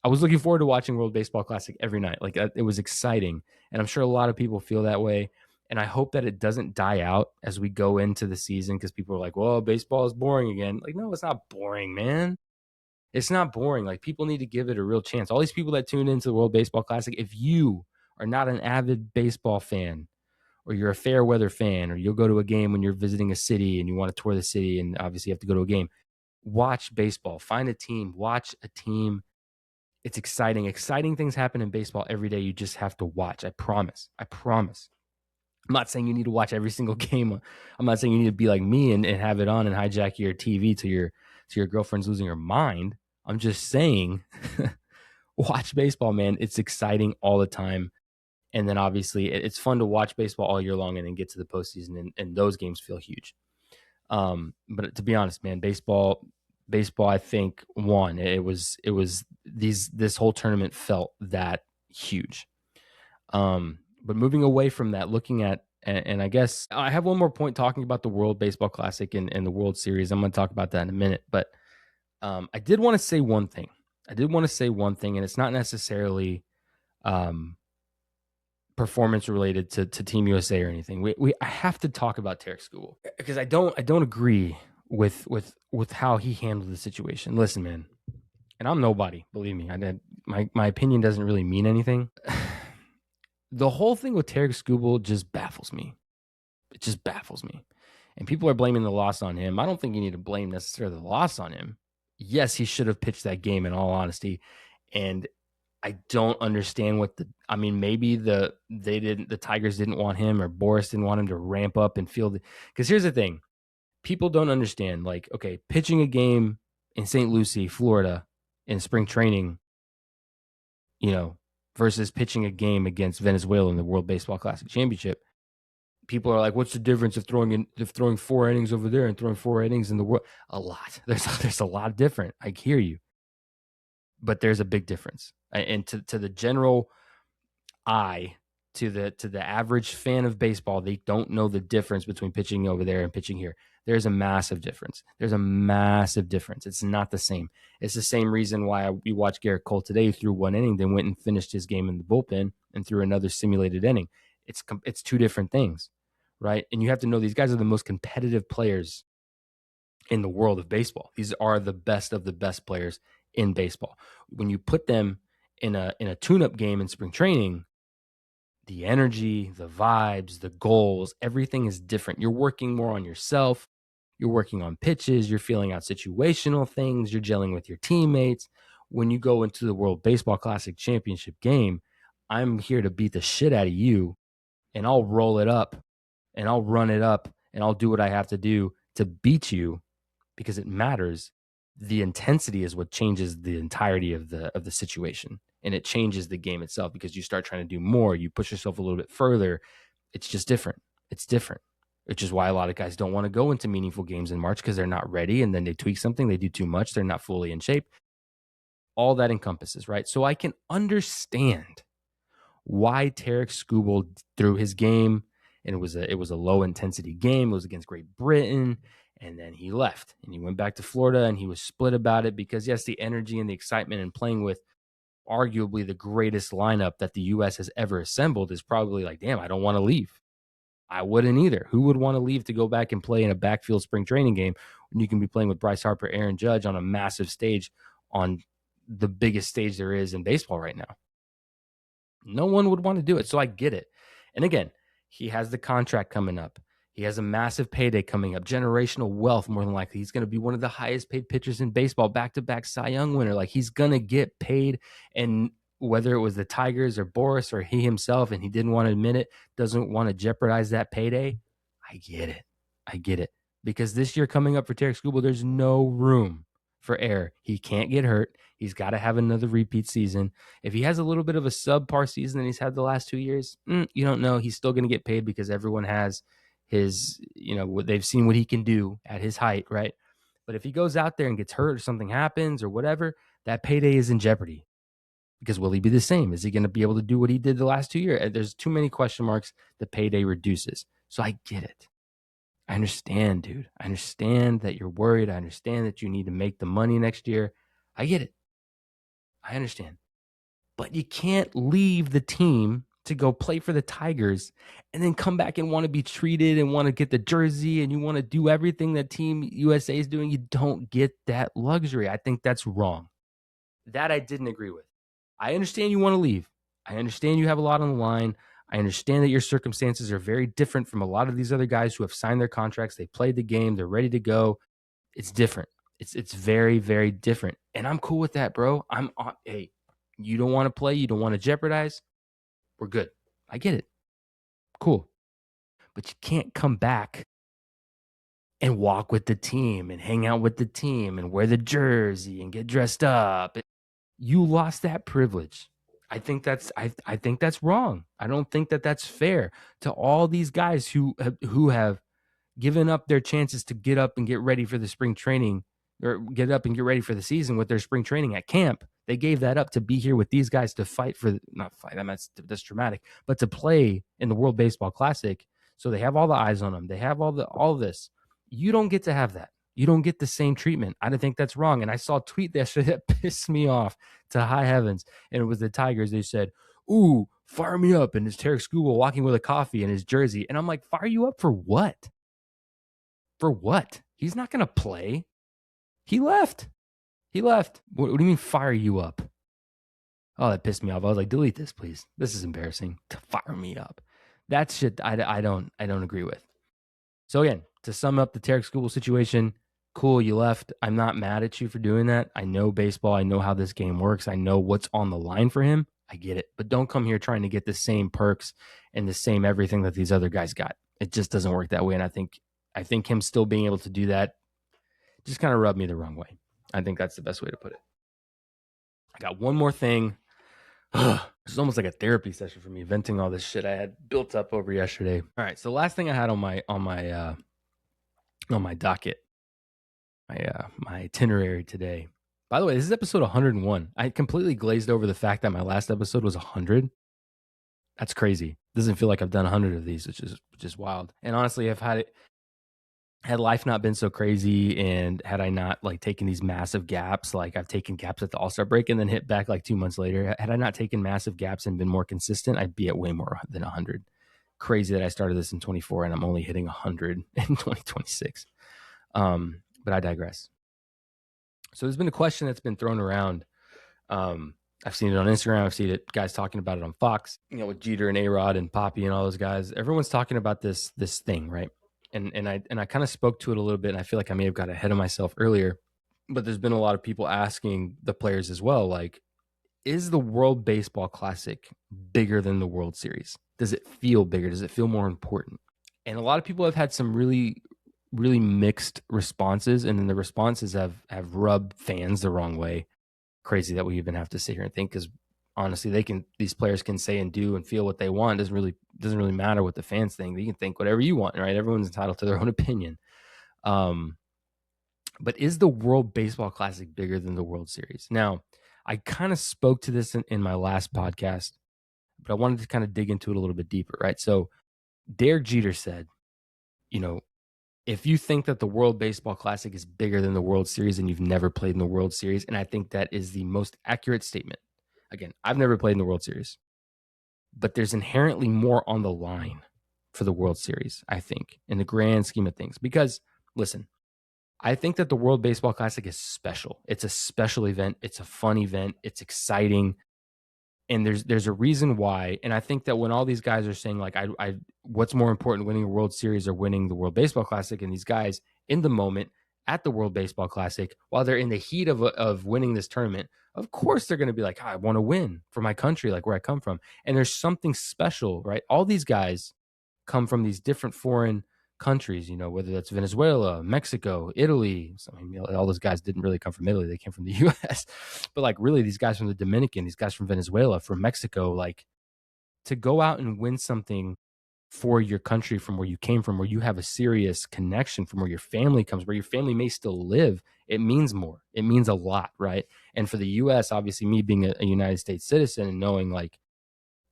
I was looking forward to watching World Baseball Classic every night. Like, it was exciting. And I'm sure a lot of people feel that way. And I hope that it doesn't die out as we go into the season, because people are like, well, baseball is boring again. Like, no, it's not boring, man. It's not boring. Like, people need to give it a real chance. All these people that tune into the World Baseball Classic, if you are not an avid baseball fan, or you're a fair weather fan, or you'll go to a game when you're visiting a city and you want to tour the city and obviously you have to go to a game, watch baseball. Find a team. Watch a team. It's exciting. Exciting things happen in baseball every day. You just have to watch. I promise. I'm not saying you need to watch every single game. I'm not saying you need to be like me and have it on and hijack your TV till your girlfriend's losing her mind. I'm just saying, watch baseball, man. It's exciting all the time. And then obviously it's fun to watch baseball all year long and then get to the postseason, and those games feel huge. But to be honest, man, baseball, I think, won. This whole tournament felt that huge. But moving away from that, looking at, and I guess I have one more point talking about the World Baseball Classic and the World Series. I'm going to talk about that in a minute. But I did want to say one thing. And it's not necessarily performance related to Team USA or anything. I have to talk about Tarek Skubal, because I don't agree with how he handled the situation. Listen, man, and I'm nobody, believe me. My opinion doesn't really mean anything. The whole thing with Tarek Skubal just baffles me. It just baffles me. And people are blaming the loss on him. I don't think you need to blame necessarily the loss on him. Yes, he should have pitched that game, in all honesty. And I don't understand maybe the Tigers didn't want him, or Boris didn't want him to ramp up and field. Because here's the thing. People don't understand, like, okay, pitching a game in St. Lucie, Florida in spring training, versus pitching a game against Venezuela in the World Baseball Classic Championship. People are like, what's the difference of throwing 4 innings over there and throwing 4 innings in the world? A lot. There's a lot different. I hear you. But there's a big difference. And to the general eye, to the average fan of baseball, they don't know the difference between pitching over there and pitching here. There's a massive difference. It's not the same. It's the same reason why we watched Garrett Cole today, threw 1 inning, then went and finished his game in the bullpen and threw another simulated inning. It's two different things, right? And you have to know, these guys are the most competitive players in the world of baseball. These are the best of the best players in baseball. When you put them in a tune-up game in spring training, the energy, the vibes, the goals, everything is different. You're working more on yourself. You're working on pitches. You're feeling out situational things. You're gelling with your teammates. When you go into the World Baseball Classic Championship game, I'm here to beat the shit out of you, and I'll roll it up and I'll run it up and I'll do what I have to do to beat you because it matters. The intensity is what changes the entirety of the situation, and it changes the game itself because you start trying to do more. You push yourself a little bit further. It's just different. It's different. Which is why a lot of guys don't want to go into meaningful games in March because they're not ready, and then they tweak something, they do too much, they're not fully in shape. All that encompasses, right? So I can understand why Tarek Skubal threw his game, and it was a low intensity game. It was against Great Britain, and then he left and he went back to Florida, and he was split about it because yes, the energy and the excitement and playing with arguably the greatest lineup that the U.S. has ever assembled is probably like, damn, I don't want to leave. I wouldn't either. Who would want to leave to go back and play in a backfield spring training game when you can be playing with Bryce Harper, Aaron Judge on a massive stage, on the biggest stage there is in baseball right now? No one would want to do it. So I get it. And again, he has the contract coming up. He has a massive payday coming up, generational wealth, more than likely. He's going to be one of the highest paid pitchers in baseball, back-to-back Cy Young winner. Like, he's going to get paid. And whether it was the Tigers or Boris or he himself, and he didn't want to admit it, doesn't want to jeopardize that payday, I get it. I get it. Because this year coming up for Tarek Skubal, there's no room for error. He can't get hurt. He's got to have another repeat season. If he has a little bit of a subpar season that he's had the last 2 years, you don't know. He's still going to get paid because everyone has his, they've seen what he can do at his height, right? But if he goes out there and gets hurt or something happens or whatever, that payday is in jeopardy. Because will he be the same? Is he going to be able to do what he did the last 2 years? There's too many question marks. The payday reduces. So I get it. I understand, dude. I understand that you're worried. I understand that you need to make the money next year. I get it. I understand. But you can't leave the team to go play for the Tigers and then come back and want to be treated and want to get the jersey and you want to do everything that Team USA is doing. You don't get that luxury. I think that's wrong. That I didn't agree with. I understand you want to leave. I understand you have a lot on the line. I understand that your circumstances are very different from a lot of these other guys who have signed their contracts. They played the game. They're ready to go. It's different. It's very, very different. And I'm cool with that, bro. Hey, you don't want to play. You don't want to jeopardize. We're good. I get it. Cool. But you can't come back and walk with the team and hang out with the team and wear the jersey and get dressed up. You lost that privilege. I think that's wrong. I don't think that that's fair to all these guys who have given up their chances to get up and get ready for the spring training, or get up and get ready for the season with their spring training at camp. They gave that up to be here with these guys to fight for, not fight, I mean, that's dramatic, but to play in the World Baseball Classic. So they have all the eyes on them. They have all this. You don't get to have that. You don't get the same treatment. I don't think that's wrong. And I saw a tweet yesterday that pissed me off to high heavens. And it was the Tigers. They said, ooh, fire me up. And it's Tarek Skubal walking with a coffee in his jersey. And I'm like, fire you up for what? For what? He's not going to play. He left. What do you mean fire you up? Oh, that pissed me off. I was like, delete this, please. This is embarrassing. To fire me up. That shit I don't agree with. So again, to sum up the Tarek Skubal situation, cool, you left. I'm not mad at you for doing that. I know baseball. I know how this game works. I know what's on the line for him. I get it. But don't come here trying to get the same perks and the same everything that these other guys got. It just doesn't work that way. And I think him still being able to do that just kind of rubbed me the wrong way. I think that's the best way to put it. I got one more thing. It's almost like a therapy session for me, venting all this shit I had built up over yesterday. All right, so the last thing I had on my docket, my itinerary today. By the way, this is episode 101. I completely glazed over the fact that my last episode was 100. That's crazy. Doesn't feel like I've done 100 of these, which is wild. And honestly, had life not been so crazy, and had I not like taken these massive gaps, like I've taken gaps at the All-Star break and then hit back like 2 months later, had I not taken massive gaps and been more consistent, I'd be at way more than 100. Crazy that I started this in 24 and I'm only hitting 100 in 2026. But I digress. So there's been a question that's been thrown around I've seen it on Instagram. I've seen it guys talking about it on Fox, with Jeter and A-Rod and Poppy and all those guys. Everyone's talking about this thing, right? And I kind of spoke to it a little bit, and I feel like I may have got ahead of myself earlier. But there's been a lot of people asking the players as well, like, is the World Baseball Classic bigger than the World Series? Does it feel bigger? Does it feel more important? And a lot of people have had some really, really mixed responses, and then the responses have rubbed fans the wrong way. Crazy that we even have to sit here and think, because honestly, these players can say and do and feel what they want. Doesn't really matter what the fans think. You can think whatever you want, right? Everyone's entitled to their own opinion. But is the World Baseball Classic bigger than the World Series? Now, I kind of spoke to this in my last podcast, but I wanted to kind of dig into it a little bit deeper, right? So Derek Jeter said, if you think that the World Baseball Classic is bigger than the World Series, and you've never played in the World Series, and I think that is the most accurate statement. Again, I've never played in the World Series, but there's inherently more on the line for the World Series, I think, in the grand scheme of things. Because, listen, I think that the World Baseball Classic is special. It's a special event. It's a fun event. It's exciting. And there's a reason why. And I think that when all these guys are saying, like, what's more important, winning a World Series or winning the World Baseball Classic? And these guys in the moment at the World Baseball Classic, while they're in the heat of winning this tournament, of course they're going to be like, I want to win for my country, like where I come from. And there's something special, right? All these guys come from these different foreign countries, whether that's Venezuela, Mexico, Italy. So, all those guys didn't really come from Italy. They came from the U.S. But, like, really, these guys from the Dominican, these guys from Venezuela, from Mexico, like, to go out and win something for your country from where you came from, where you have a serious connection from where your family comes, where your family may still live, it means more. It means a lot, right? And for the U.S., obviously, me being a United States citizen and knowing, like,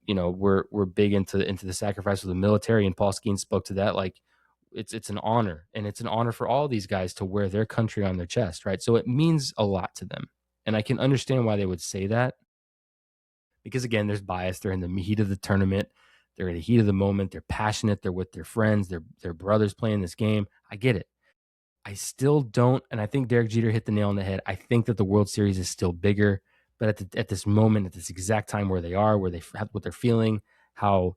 we're big into the sacrifice of the military, and Paul Skeen spoke to that. Like, it's an honor, and it's an honor for all these guys to wear their country on their chest, right? So it means a lot to them, and I can understand why they would say that, because again, there's bias. They're in the heat of the tournament, they're in the heat of the moment, they're passionate, they're with their friends, their brothers playing this game. I get it. I still don't, and I think Derek Jeter hit the nail on the head. I think that the World Series is still bigger, but at this moment, at this exact time where they are, where they have what they're feeling, how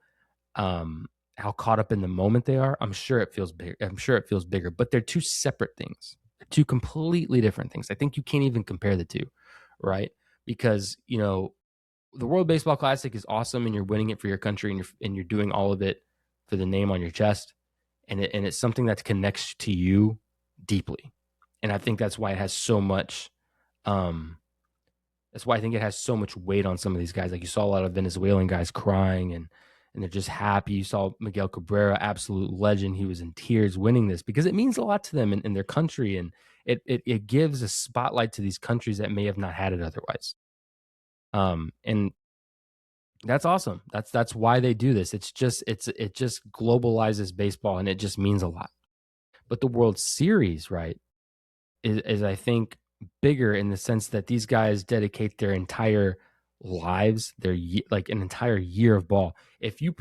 caught up in the moment they are, I'm sure it feels bigger. I'm sure it feels bigger, but they're two separate things. They're two completely different things. I think you can't even compare the two, right? Because the World Baseball Classic is awesome, and you're winning it for your country, and you're doing all of it for the name on your chest, and it's something that connects to you deeply, and I think that's why it has so much. That's why I think it has so much weight on some of these guys. Like, you saw a lot of Venezuelan guys crying, and they're just happy. You saw Miguel Cabrera, absolute legend. He was in tears winning this because it means a lot to them in their country, and it gives a spotlight to these countries that may have not had it otherwise. And that's awesome. That's why they do this. It just globalizes baseball, and it just means a lot. But the World Series, right, is I think bigger in the sense that these guys dedicate their entire lives, like an entire year of ball. If you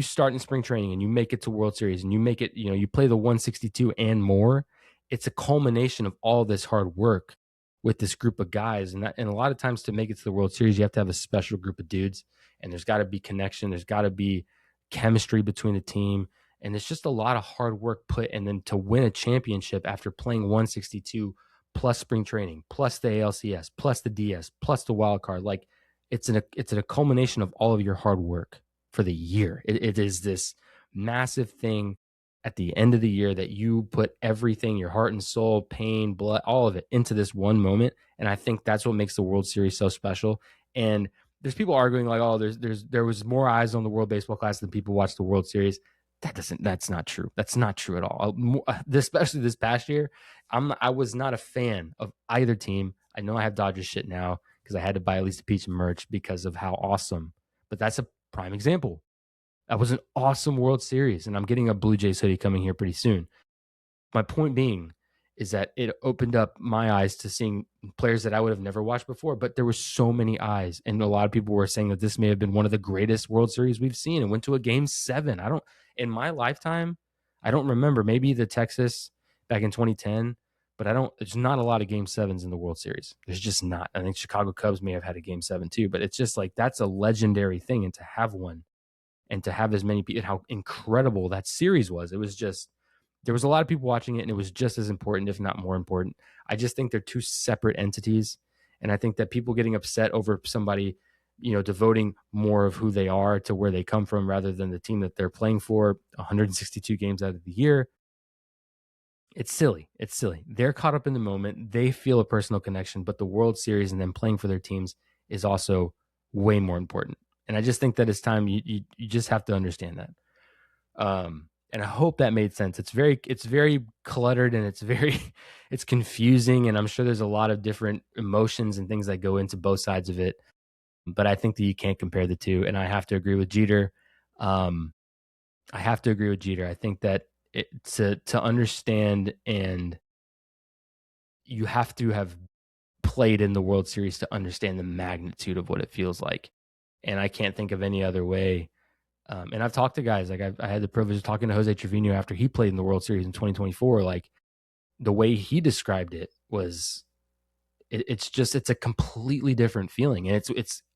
start in spring training and you make it to World Series, and you make it, you play the 162 and more, it's a culmination of all this hard work with this group of guys. And a lot of times, to make it to the World Series, you have to have a special group of dudes, and there's got to be connection. There's got to be chemistry between the team. And it's just a lot of hard work put. And then to win a championship after playing 162 plus spring training, plus the ALCS, plus the DS, plus the wild card, like, it's a culmination of all of your hard work for the year. It is this massive thing at the end of the year that you put everything, your heart and soul, pain, blood, all of it, into this one moment. And I think that's what makes the World Series so special. And there's people arguing like, oh, there was more eyes on the World Baseball Classic than people watched the World Series. That's not true. That's not true at all. Especially this past year, I was not a fan of either team. I know I have Dodgers shit now because I had to buy at least a piece of merch because of how awesome. But that's a prime example. That was an awesome World Series, and I'm getting a Blue Jays hoodie coming here pretty soon. My point being is that it opened up my eyes to seeing players that I would have never watched before, but there were so many eyes, and a lot of people were saying that this may have been one of the greatest World Series we've seen. It went to a Game 7. In my lifetime, I don't remember, maybe the Texas back in 2010, but there's not a lot of game sevens in the World Series. There's just not. I think Chicago Cubs may have had a game seven too, but it's just like, that's a legendary thing. And to have one and to have as many people, how incredible that series was. It was just, there was a lot of people watching it, and it was just as important, if not more important. I just think they're two separate entities. And I think that people getting upset over somebody, devoting more of who they are to where they come from rather than the team that they're playing for 162 games out of the year, it's silly. It's silly. They're caught up in the moment. They feel a personal connection, but the World Series and them playing for their teams is also way more important. And I just think that it's time you just have to understand that. And I hope that made sense. It's very cluttered, and it's confusing. And I'm sure there's a lot of different emotions and things that go into both sides of it. But I think that you can't compare the two. And I have to agree with Jeter. I think that to understand, and you have to have played in the World Series to understand the magnitude of what it feels like. And I can't think of any other way. And I've talked to guys, like I had the privilege of talking to Jose Trevino after he played in the World Series in 2024. Like, the way he described it was, it's a completely different feeling. And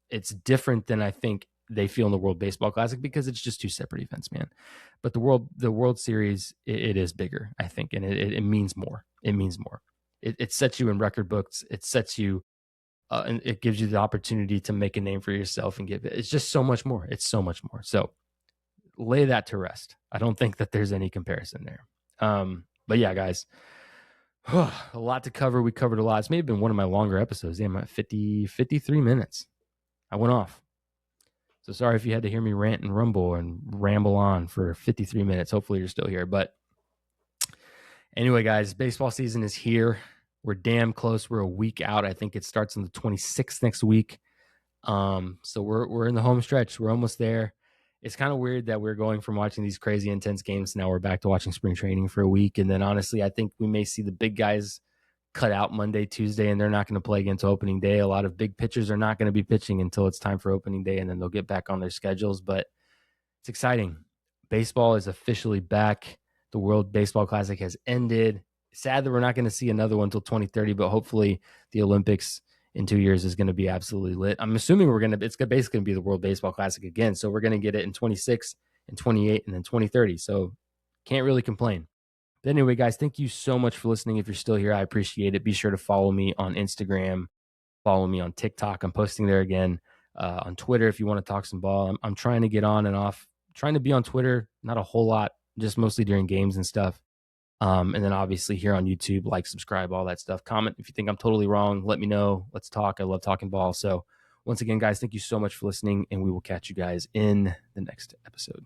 it's different than I think they feel in the World Baseball Classic, because it's just two separate events, man. But the World Series, it is bigger, I think. And it means more. It means more. It sets you in record books. It sets you, and it gives you the opportunity to make a name for yourself and it's just so much more. It's so much more. So lay that to rest. I don't think that there's any comparison there. But yeah, guys, a lot to cover. We covered a lot. It's maybe been one of my longer episodes. Damn, I'm at 53 minutes. I went off. So sorry if you had to hear me rant and rumble and ramble on for 53 minutes. Hopefully you're still here. But anyway, guys, baseball season is here. We're damn close. We're a week out. I think it starts on the 26th next week. So we're in the home stretch. We're almost there. It's kind of weird that we're going from watching these crazy intense games. Now we're back to watching spring training for a week. And then honestly, I think we may see the big guys cut out Monday, Tuesday, and they're not going to play again until opening day. A lot of big pitchers are not going to be pitching until it's time for opening day, and then they'll get back on their schedules. But it's exciting. Baseball is officially back. The World Baseball Classic has ended. Sad that we're not going to see another one until 2030, but hopefully the Olympics in 2 years is going to be absolutely lit. I'm assuming it's basically going to be the World Baseball Classic again. So we're going to get it in 26 and 28 and then 2030. So can't really complain. But anyway, guys, thank you so much for listening. If you're still here, I appreciate it. Be sure to follow me on Instagram, follow me on TikTok. I'm posting there again, on Twitter. If you want to talk some ball, I'm trying to get on and off, trying to be on Twitter, not a whole lot, just mostly during games and stuff. And then obviously here on YouTube, like, subscribe, all that stuff. Comment if you think I'm totally wrong. Let me know. Let's talk. I love talking ball. So once again, guys, thank you so much for listening, and we will catch you guys in the next episode.